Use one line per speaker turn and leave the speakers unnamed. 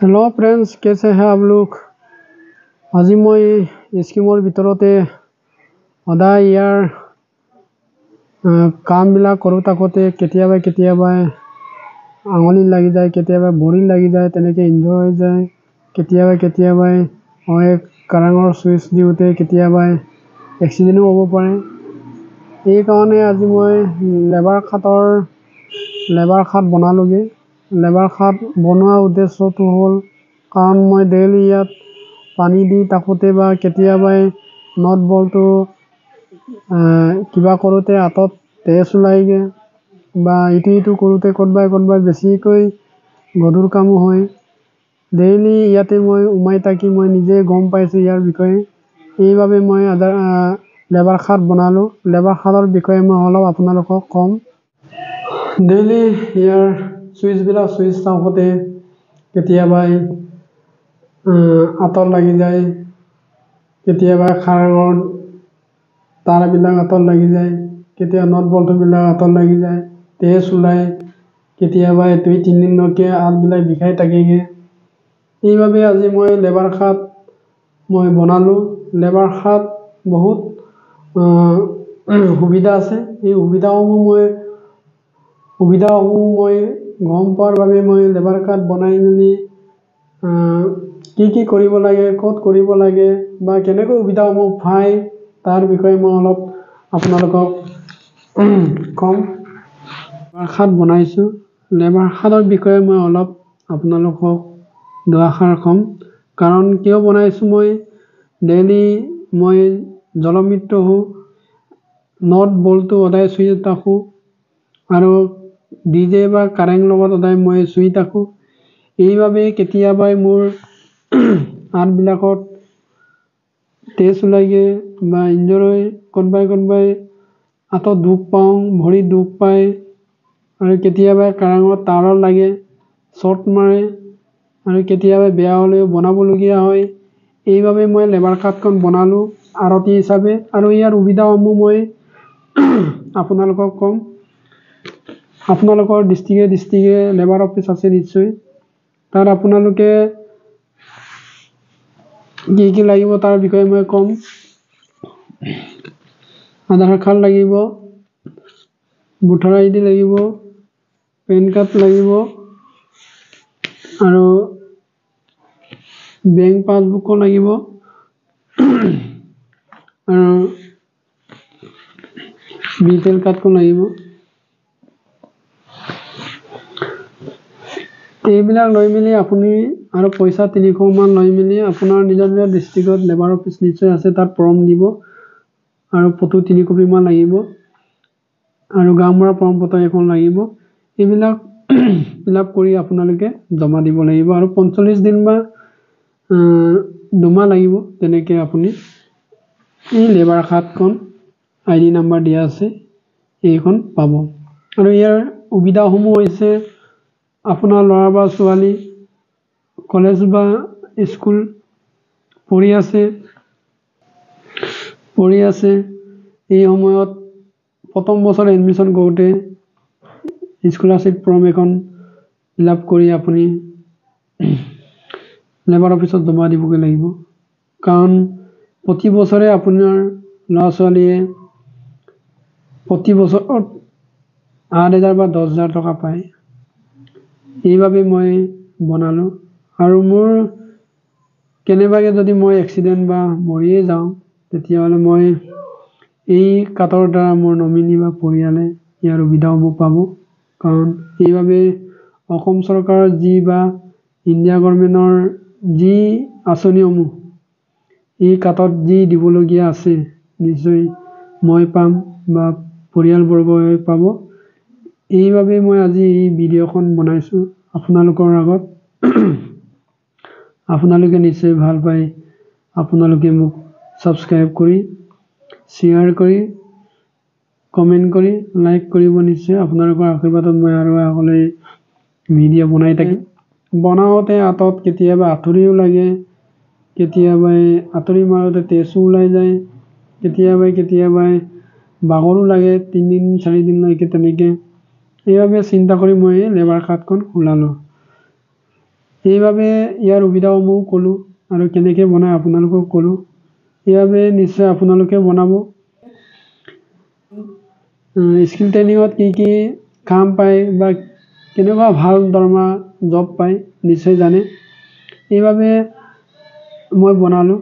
Hello friends, कैसे हैं आप लोग। আজি মই স্কিমৰ ভিতৰতে সদায় ইয়াৰ কামবিলাক কৰোঁ থাকোঁতে কেতিয়াবা আঙুলি লাগি যায়, কেতিয়াবা ভৰি লাগি যায়, তেনেকৈ ইনজৰ হৈ যায়। কেতিয়াবা মই কাৰেণ্টৰ ছুইচ দিওঁতে কেতিয়াবা এক্সিডেণ্টো হ'ব পাৰে। এইকাৰণে আজি মই লেবাৰ খাট বনালোগৈ। লেবাৰ খাট বনোৱাৰ উদ্দেশ্যটো হ'ল কাৰণ মই ডেইলি ইয়াত পানী দি থাকোঁতে বা কেতিয়াবা নট বলটো কিবা কৰোঁতে হাতত তেজ ওলাইগৈ বা ইটো কৰোঁতে ক'ৰবাই বেছিকৈ গধুৰ কামো হয়। ডেইলি ইয়াতে মই সোমাই থাকি মই নিজে গম পাইছোঁ ইয়াৰ বিষয়ে। এইবাবে মই লেবাৰ খাট বনালোঁ। লেবাৰ খাটৰ বিষয়ে মই অলপ আপোনালোকক ক'ম। ডেইলি ইয়াৰ ছুইচ থাকোঁতে কেতিয়াবা আঁতৰ লাগি যায়, কেতিয়াবা কাৰেণ্টৰ তাঁৰবিলাক আঁতৰ লাগি যায়, কেতিয়াবা নট বল্টুবিলাক আঁতৰ লাগি যায়, তেজ ওলায়, কেতিয়াবা 2-3 দিনলৈকে হাতবিলাক বিষাই থাকেগৈ। এইবাবে আজি মই লেবাৰ খাট মই বনালোঁ। লেবাৰ খাট বহুত সুবিধা আছে। এই সুবিধাসমূহ মই গম পোৱাৰ বাবে মই লেবাৰ খাট বনাই মেলি কি কৰিব লাগে, ক'ত কৰিব লাগে বা কেনেকৈ সুবিধাসমূহ পায় তাৰ বিষয়ে মই অলপ আপোনালোকক ক'ম। লেবাৰ খাট বনাইছোঁ। লেবাৰ খাটৰ বিষয়ে মই অলপ আপোনালোকক দুআষাৰ ক'ম। কাৰণ কিয় বনাইছোঁ, মই ডেইলি মই জলমৃত্যু হওঁ, নট বলটো সদায় চুই থাকোঁ আৰু ডিজে বা কাৰেণ্ট লগত সদায় মই চুই থাকোঁ। এইবাবে কেতিয়াবা মোৰ হাতবিলাকত তেজ ওলাইগৈ বা ইনজৰ হৈ ক'ৰবাই হাতত দুখ পাওঁ, ভৰিত দুখ পায় আৰু কেতিয়াবা কাৰেণ্টৰ তাঁৰত লাগে, শ্বৰ্ট মাৰে আৰু কেতিয়াবা বেয়া হ'লেও বনাবলগীয়া হয়। এইবাবে মই লেবাৰ খাটখন বনালোঁ আৰতি হিচাপে। আৰু ইয়াৰ সুবিধাসমূহ মই আপোনালোকক ক'ম। আপোনালোকৰ ডিষ্ট্ৰিক্টে লেবাৰ অফিচ আছে নিশ্চয়। তাত আপোনালোকে কি লাগিব তাৰ বিষয়ে মই ক'ম। আধাৰ কাৰ্ড লাগিব, ভোটাৰ ID লাগিব, পেন কাৰ্ড লাগিব আৰু বেংক পাছবুকো লাগিব আৰু BPL কাৰ্ডখন লাগিব। এইবিলাক লৈ মেলি আপুনি আৰু পইচা 300 মান লৈ মেলি আপোনাৰ নিজৰ ডিষ্ট্ৰিক্টত লেবাৰ অফিচ নিশ্চয় আছে, তাত ফৰ্ম দিব আৰু ফটো 3 কপি মান লাগিব আৰু গাঁওবুঢ়াৰ প্ৰমাণপত্ৰ এখন লাগিব। এইবিলাক ফিল আপ কৰি আপোনালোকে জমা দিব লাগিব আৰু 45 দিন বা 2 মাহ লাগিব। তেনেকৈ আপুনি এই লেবাৰ খাটখন ID নাম্বাৰ দিয়া আছে এইখন পাব। আৰু ইয়াৰ সুবিধাসমূহ হৈছে আপোনাৰ ল'ৰা বা ছোৱালী কলেজ বা স্কুল পঢ়ি আছে, এই সময়ত প্ৰথম বছৰ এডমিশ্যন কৰোঁতে স্কলাৰশ্বিপ ফৰ্ম এখন ফিল আপ কৰি আপুনি লেবাৰ অফিচত জমা দিবগৈ লাগিব। কাৰণ প্ৰতি বছৰে আপোনাৰ ল'ৰা ছোৱালীয়ে প্ৰতি বছৰত 8,000 বা 10,000 টকা পায়। এইবাবে মই বনালোঁ। আৰু মোৰ কেনেবাকৈ যদি মই এক্সিডেণ্ট বা মৰিয়ে যাওঁ, তেতিয়াহ'লে মই এই কাৰ্ডৰ দ্বাৰা মোৰ নমিনী বা পৰিয়ালে ইয়াৰ সুবিধাসমূহ পাব। কাৰণ এইবাবে অসম চৰকাৰৰ বা ইণ্ডিয়া গভৰ্ণমেণ্টৰ যি আঁচনিসমূহ এই কাৰ্ডত দিবলগীয়া আছে, নিশ্চয় মই পাম বা পৰিয়ালবৰ্গই পাব। এইবাবে মই আজি এই ভিডিঅ'খন বনাইছোঁ আপোনালোকৰ আগত। আপোনালোকে নিশ্চয় ভাল পায়। আপোনালোকে মোক ছাবস্ক্ৰাইব কৰি, শ্বেয়াৰ কৰি, কমেণ্ট কৰি, লাইক কৰিব নিশ্চয়। আপোনালোকৰ আশীৰ্বাদত মই আৰু আগলৈ ভিডিঅ' বনাই থাকিম। বনাওঁতে হাতত কেতিয়াবা আঁঠুৰিও লাগে, কেতিয়াবা আঁঠুৰি মাৰোঁতে তেজো ওলাই যায়, কেতিয়াবা বাগৰো লাগে 3-4 দিনলৈকে তেনেকৈ। এইবাবে চিন্তা কৰি মই লেবাৰ খাটখন ওলালোঁ। সেইবাবে ইয়াৰ সুবিধাসমূহ ক'লোঁ আৰু কেনেকৈ বনাই আপোনালোকক ক'লোঁ। সেইবাবে নিশ্চয় আপোনালোকে বনাব। স্কিল ট্ৰেইনিঙত কি কাম পায় বা কেনেকুৱা ভাল দৰমহা জব পায় নিশ্চয় জানে। সেইবাবে মই বনালোঁ।